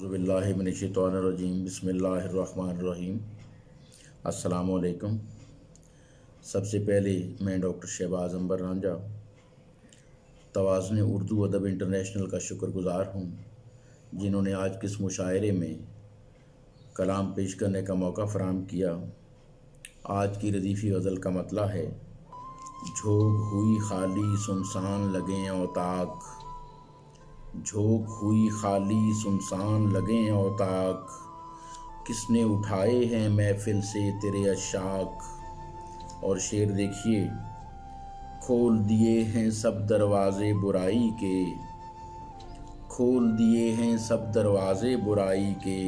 अऊज़ुबिल्लाहि मिनश्शैतानिर्रजीम बिस्मिल्लाहिर्रहमानिर्रहीम। अस्सलामु अलैकुम। सबसे पहले मैं डॉक्टर शहबाज अंबर रांझा तवाज़ुन उर्दू अदब इंटरनेशनल का शुक्रगुज़ार हूँ, जिन्होंने आज के इस मुशायरे में कलाम पेश करने का मौका फ़राहम किया। आज की रदीफ़ी गज़ल का मतला है, झोंक हुई खाली सुनसान लगें औताक, झोंक हुई खाली सुनसान लगें औताक, किसने उठाए हैं महफिल से तेरे अशाक। और शेर देखिए, खोल दिए हैं सब दरवाज़े बुराई के, खोल दिए हैं सब दरवाज़े बुराई के,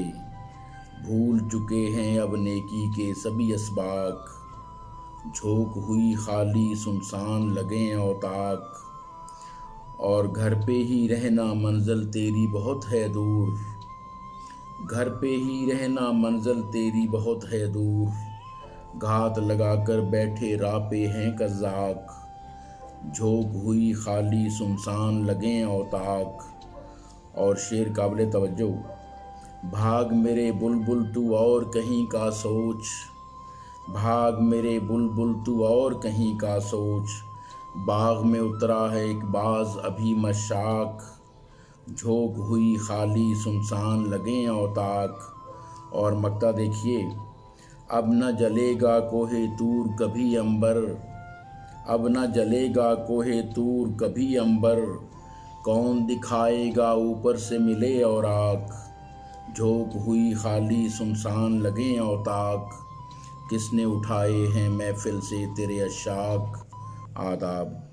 भूल चुके हैं अब नेकी के सभी असबाक। झोंक हुई खाली सुनसान लगें औताक, और घर पे ही रहना मंज़िल तेरी बहुत है दूर, घर पे ही रहना मंज़िल तेरी बहुत है दूर, घात लगा कर बैठे राह पे हैं कज़्ज़ाक। झोंक हुई खाली सुनसान लगें औताक। और शेर काबिल तवज्जो, भाग मेरे बुलबुल तू और कहीं का सोच, भाग मेरे बुलबुल तू और कहीं का सोच, बाग में उतरा है एक बाज अभी मशाक। झोंक हुई खाली सुनसान लगें औताक। और मक्ता देखिए, अब न जलेगा कोहे तूर कभी अंबर, अब न जलेगा कोहे तूर कभी अंबर, कौन दिखाएगा ऊपर से मिले और आग। झोंक हुई खाली सुनसान लगें औताक, किसने उठाए हैं महफिल से तेरे अशाक। आदाब।